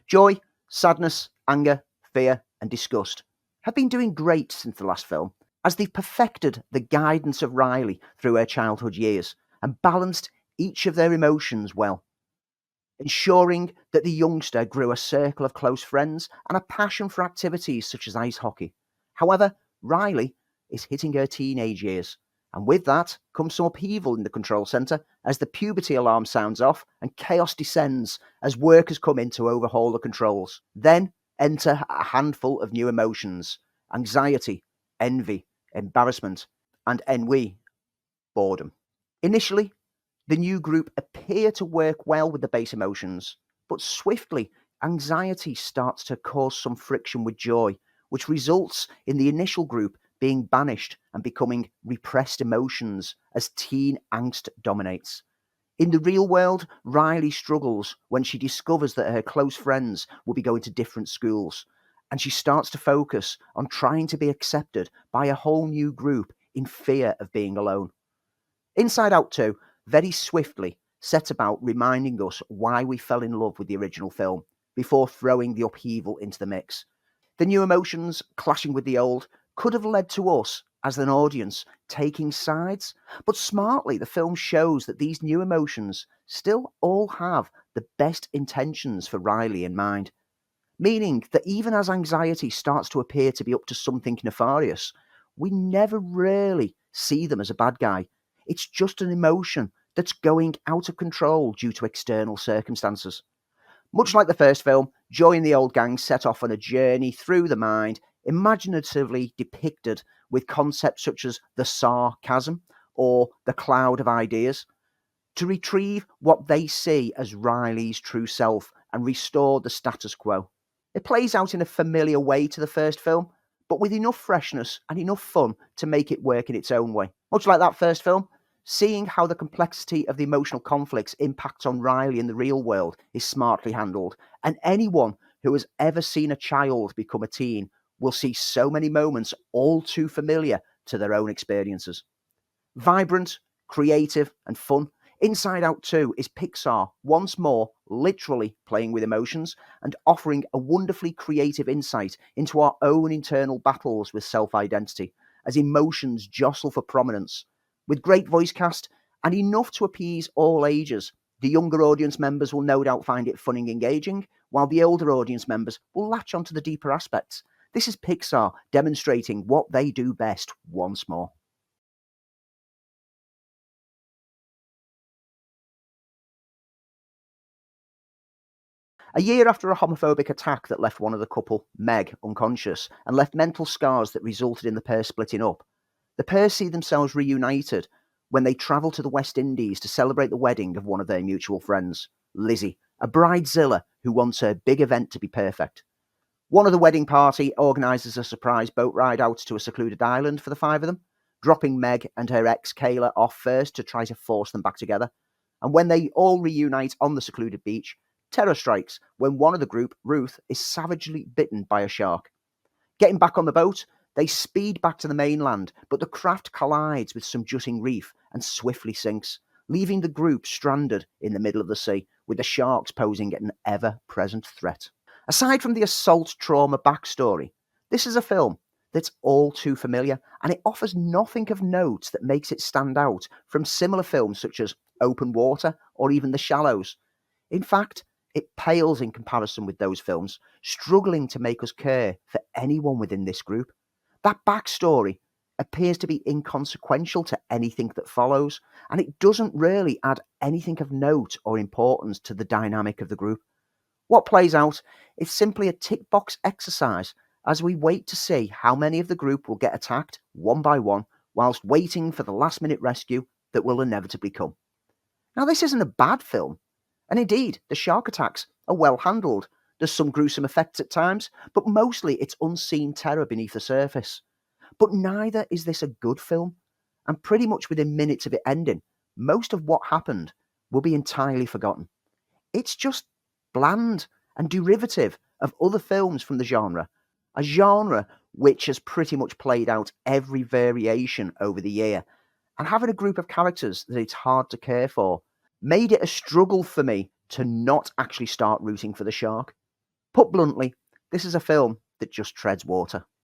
Joy, sadness, anger, fear, and disgust have been doing great since the last film, as they've perfected the guidance of Riley through her childhood years and balanced each of their emotions well, ensuring that the youngster grew a circle of close friends and a passion for activities such as ice hockey. However, Riley is hitting her teenage years, and with that comes some upheaval in the control centre as the puberty alarm sounds off and chaos descends as workers come in to overhaul the controls. Then enter a handful of new emotions: anxiety, envy, embarrassment, and ennui, boredom. Initially, the new group appear to work well with the base emotions, but swiftly, anxiety starts to cause some friction with joy, which results in the initial group being banished and becoming repressed emotions as teen angst dominates. In the real world, Riley struggles when she discovers that her close friends will be going to different schools, and she starts to focus on trying to be accepted by a whole new group in fear of being alone. Inside Out 2 very swiftly set about reminding us why we fell in love with the original film before throwing the upheaval into the mix. The new emotions clashing with the old could have led to us, as an audience, taking sides, but smartly the film shows that these new emotions still all have the best intentions for Riley in mind, meaning that even as anxiety starts to appear to be up to something nefarious, we never really see them as a bad guy. It's just an emotion that's going out of control due to external circumstances. Much like the first film, Joy and the old gang set off on a journey through the mind, imaginatively depicted with concepts such as the sarcasm or the cloud of ideas, to retrieve what they see as Riley's true self and restore the status quo. It plays out in a familiar way to the first film, but with enough freshness and enough fun to make it work in its own way. Much like that first film, seeing how the complexity of the emotional conflicts impacts on Riley in the real world is smartly handled, and anyone who has ever seen a child become a teen will see so many moments all too familiar to their own experiences. Vibrant, creative, and fun, Inside Out 2 is Pixar once more literally playing with emotions and offering a wonderfully creative insight into our own internal battles with self-identity as emotions jostle for prominence. With great voice cast and enough to appease all ages, the younger audience members will no doubt find it fun and engaging, while the older audience members will latch onto the deeper aspects. This is Pixar demonstrating what they do best once more. A year after a homophobic attack that left one of the couple, Meg, unconscious and left mental scars that resulted in the pair splitting up, the pair see themselves reunited when they travel to the West Indies to celebrate the wedding of one of their mutual friends, Lizzie, a bridezilla who wants her big event to be perfect. One of the wedding party organises a surprise boat ride out to a secluded island for the five of them, dropping Meg and her ex Kayla off first to try to force them back together. And when they all reunite on the secluded beach, terror strikes when one of the group, Ruth, is savagely bitten by a shark. Getting back on the boat, they speed back to the mainland, but the craft collides with some jutting reef and swiftly sinks, leaving the group stranded in the middle of the sea, with the sharks posing an ever-present threat. Aside from the assault trauma backstory, this is a film that's all too familiar, and it offers nothing of note that makes it stand out from similar films such as Open Water or even The Shallows. In fact, it pales in comparison with those films, struggling to make us care for anyone within this group. That backstory appears to be inconsequential to anything that follows, and it doesn't really add anything of note or importance to the dynamic of the group. What plays out is simply a tick box exercise as we wait to see how many of the group will get attacked one by one, whilst waiting for the last minute rescue that will inevitably come. Now, this isn't a bad film, and indeed, the shark attacks are well handled. There's some gruesome effects at times, but mostly it's unseen terror beneath the surface. But neither is this a good film, and pretty much within minutes of it ending, most of what happened will be entirely forgotten. It's just bland and derivative of other films from the genre, a genre which has pretty much played out every variation over the year, and having a group of characters that it's hard to care for made it a struggle for me to not actually start rooting for the shark. Put bluntly, this is a film that just treads water.